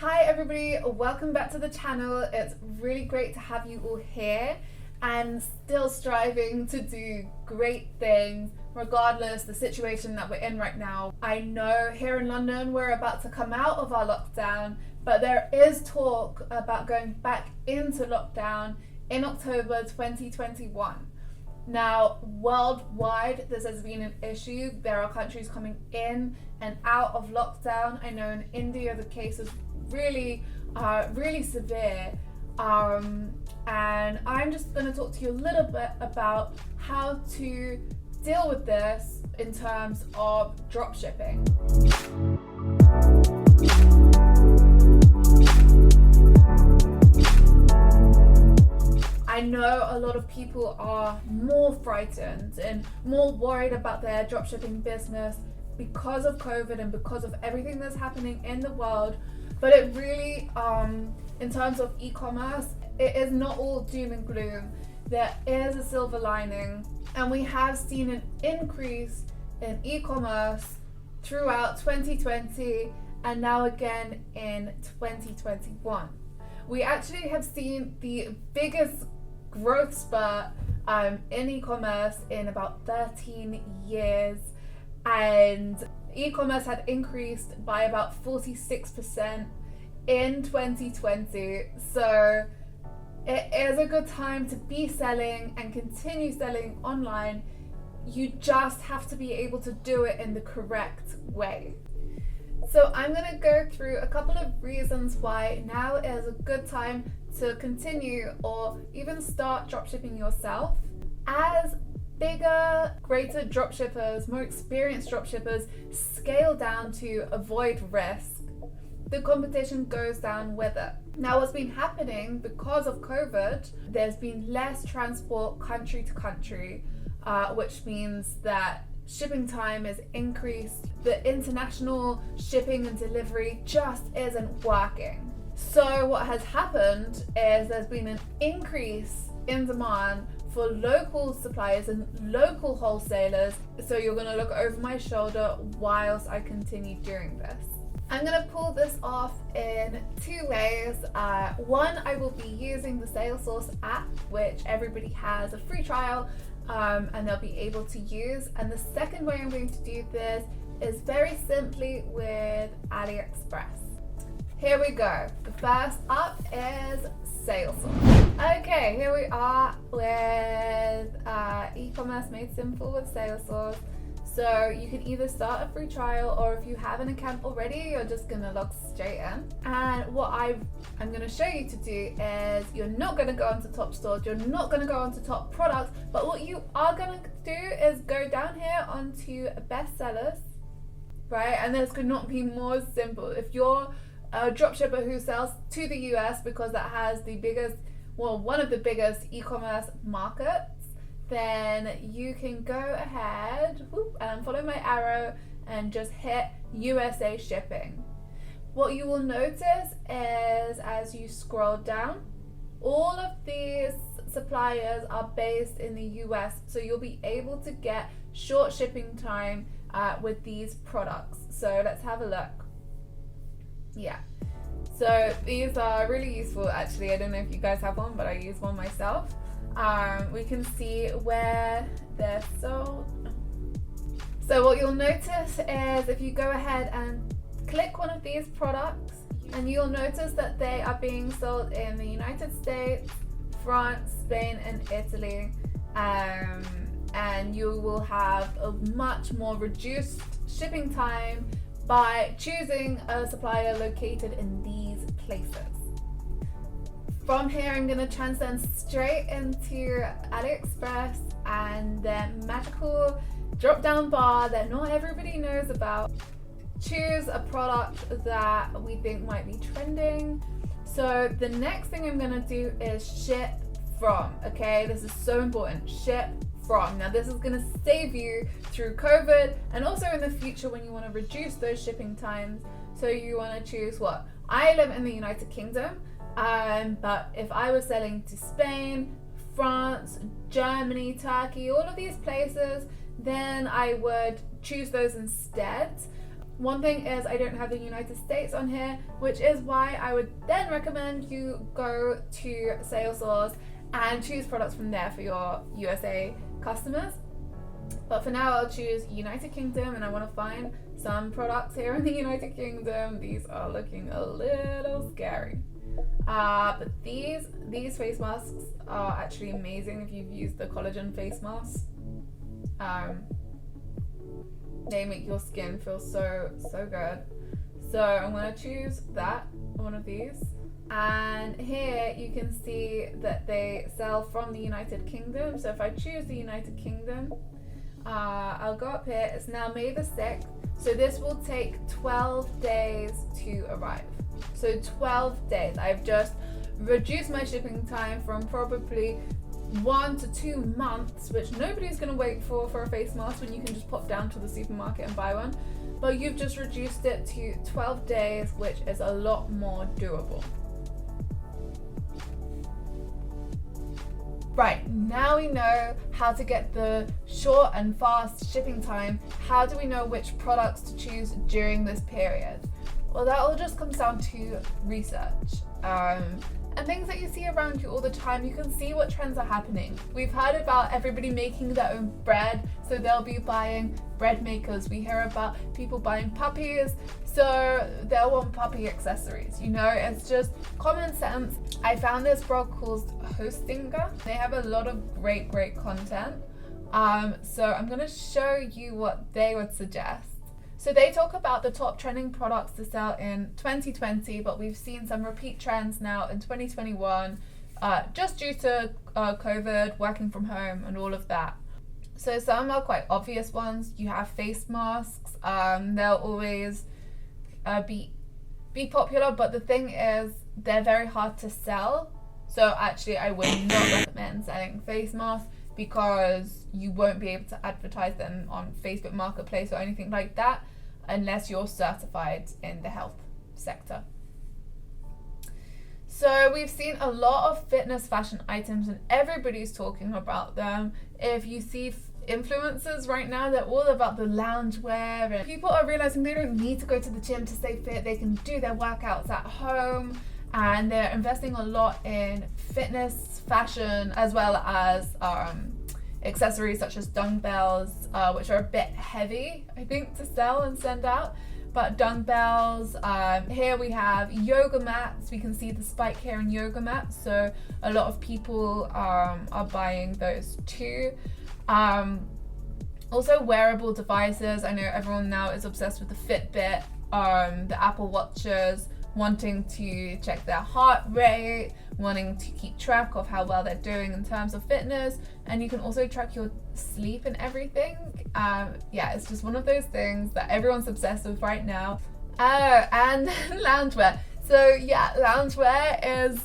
Hi everybody, welcome back to the channel. It's really great to have you all here and still striving to do great things regardless the situation that we're in right now. I know here in London we're about to come out of our lockdown, but there is talk about going back into lockdown in October 2021. Now, worldwide, this has been an issue. There are countries coming in and out of lockdown. I know in India the cases really severe. And I'm just going to talk to you a little bit about how to deal with this in terms of dropshipping. I know a lot of people are more frightened and more worried about their dropshipping business because of COVID and because of everything that's happening in the world. But it really, in terms of e-commerce, it is not all doom and gloom. There is a silver lining, and we have seen an increase in e-commerce throughout 2020 and now again in 2021. We actually have seen the biggest growth spurt in e-commerce in about 13 years, and e-commerce had increased by about 46% in 2020. So it is a good time to be selling and continue selling online. You just have to be able to do it in the correct way. So I'm going to go through a couple of reasons why now is a good time to continue or even start dropshipping yourself. As bigger, greater dropshippers, more experienced dropshippers scale down to avoid risk, the competition goes down with it. Now, what's been happening because of COVID, there's been less transport country to country, which means that shipping time is increased. The international shipping and delivery just isn't working. So what has happened is there's been an increase in demand for local suppliers and local wholesalers. So you're going to look over my shoulder whilst I continue doing this. I'm going to pull this off in two ways. One, I will be using the Salesforce app, which everybody has a free trial and they'll be able to use. And the second way I'm going to do this is very simply with AliExpress. Here we go. The first up is Salesforce. Okay, here we are with e-commerce made simple with Salesforce. So you can either start a free trial, or if you have an account already, you're just gonna log straight in. And what I'm gonna show you to do is you're not gonna go onto top stores, you're not gonna go onto top products, but what you are gonna do is go down here onto bestsellers, right? And this could not be more simple. If you're a dropshipper who sells to the US, because that has the biggest, well, one of the biggest e-commerce markets, then you can go ahead and follow my arrow and just hit USA shipping. What you will notice is as you scroll down, all of these suppliers are based in the US, so you'll be able to get short shipping time with these products. So let's have a look. Yeah, so these are really useful actually. I don't know if you guys have one, but I use one myself. We can see where they're sold. So what you'll notice is if you go ahead and click one of these products, and you'll notice that they are being sold in the United States, France, Spain and Italy, and you will have a much more reduced shipping time by choosing a supplier located in these places. From here, I'm going to transcend straight into AliExpress and their magical drop-down bar that not everybody knows about. Choose a product that we think might be trending. So the next thing I'm going to do is ship from, okay? This is so important, ship from. Now this is going to save you through COVID and also in the future when you want to reduce those shipping times. So you want to choose what? I live in the United Kingdom. But if I was selling to Spain, France, Germany, Turkey, all of these places, then I would choose those instead. One thing is I don't have the United States on here, which is why I would then recommend you go to Salesforce and choose products from there for your USA customers. But for now, I'll choose United Kingdom, and I want to find some products here in the United Kingdom. These are looking a little scary. But these face masks are actually amazing if you've used the collagen face masks. They make your skin feel so good. So I'm going to choose one of these. And here you can see that they sell from the United Kingdom. So if I choose the United Kingdom, I'll go up here. It's now May the 6th. So this will take 12 days to arrive. So 12 days. I've just reduced my shipping time from probably 1 to 2 months, which nobody's going to wait for a face mask when you can just pop down to the supermarket and buy one. But you've just reduced it to 12 days, which is a lot more doable. Right, now we know how to get the short and fast shipping time. How do we know which products to choose during this period? Well, that all just comes down to research. And things that you see around you all the time. You can see what trends are happening. We've heard about everybody making their own bread, so they'll be buying bread makers. We hear about people buying puppies, so they'll want puppy accessories. You know, it's just common sense. I found this blog called Hostinger. They have a lot of great content. So I'm going to show you what they would suggest. So they talk about the top trending products to sell in 2020, but we've seen some repeat trends now in 2021, just due to COVID, working from home and all of that. So some are quite obvious ones. You have face masks. They'll always be popular, but the thing is they're very hard to sell. So actually I would not recommend selling face masks, because you won't be able to advertise them on Facebook Marketplace or anything like that unless you're certified in the health sector. So we've seen a lot of fitness fashion items and everybody's talking about them. If you see influencers right now, they're all about the loungewear, and people are realizing they don't need to go to the gym to stay fit. They can do their workouts at home, and they're investing a lot in fitness fashion, as well as accessories such as dumbbells, which are a bit heavy, I think, to sell and send out. But dumbbells, here we have yoga mats. We can see the spike here in yoga mats, so a lot of people are buying those too. Also wearable devices. I know everyone now is obsessed with the Fitbit, the Apple Watches, wanting to check their heart rate, wanting to keep track of how well they're doing in terms of fitness, and you can also track your sleep and everything. Yeah, it's just one of those things that everyone's obsessed with right now. And loungewear. So yeah, loungewear is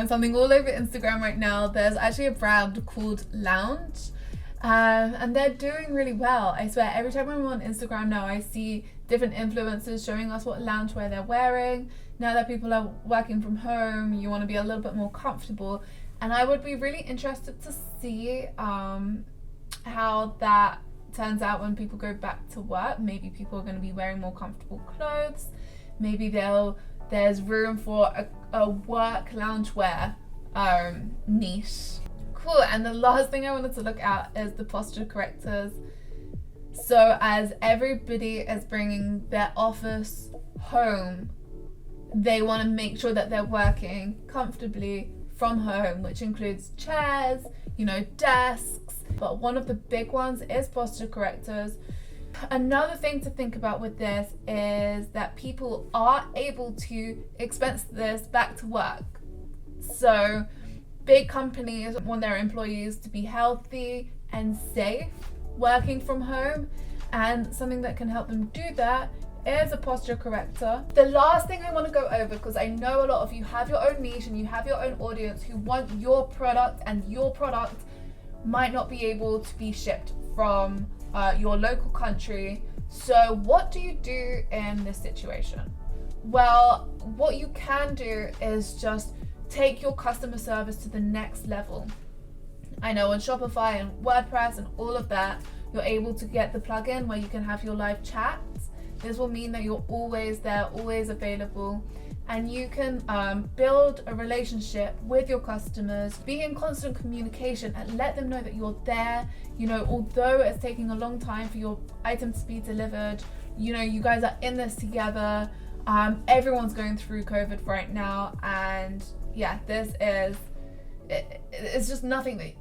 something all over Instagram right now. There's actually a brand called Lounge, and they're doing really well. I swear, every time I'm on Instagram now, I see different influencers showing us what loungewear they're wearing. Now that people are working from home, you want to be a little bit more comfortable, and I would be really interested to see how that turns out when people go back to work. Maybe people are going to be wearing more comfortable clothes. Maybe there's room for a work loungewear niche. Cool. And the last thing I wanted to look at is the posture correctors. So as everybody is bringing their office home, they want to make sure that they're working comfortably from home, which includes chairs, desks. But one of the big ones is posture correctors. Another thing to think about with this is that people are able to expense this back to work. So big companies want their employees to be healthy and safe working from home, and something that can help them do that is a posture corrector. The last thing I want to go over, because I know a lot of you have your own niche and you have your own audience who want your product, and your product might not be able to be shipped from your local country. So what do you do in this situation? Well, what you can do is just take your customer service to the next level. I know on Shopify and WordPress and all of that, you're able to get the plugin where you can have your live chats. This will mean that you're always there, always available, and you can build a relationship with your customers, be in constant communication, and let them know that you're there. You know, although it's taking a long time for your items to be delivered, you know, you guys are in this together. Everyone's going through COVID right now, and yeah, it's just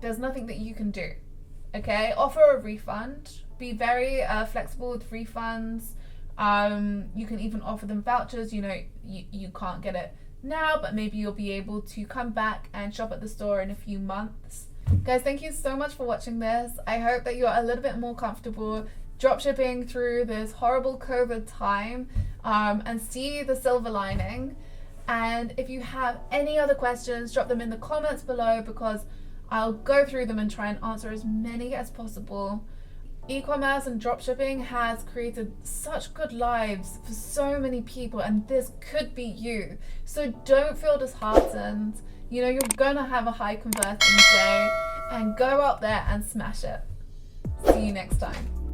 there's nothing that you can do. Okay, offer a refund. Be very flexible with refunds. You can even offer them vouchers. You know, you can't get it now, but maybe you'll be able to come back and shop at the store in a few months. Guys, thank you so much for watching this. I hope that you're a little bit more comfortable dropshipping through this horrible COVID time, and see the silver lining. And if you have any other questions, drop them in the comments below, because I'll go through them and try and answer as many as possible. E-commerce and dropshipping has created such good lives for so many people, and this could be you. So don't feel disheartened. You know, you're gonna have a high converting day, and go out there and smash it. See you next time.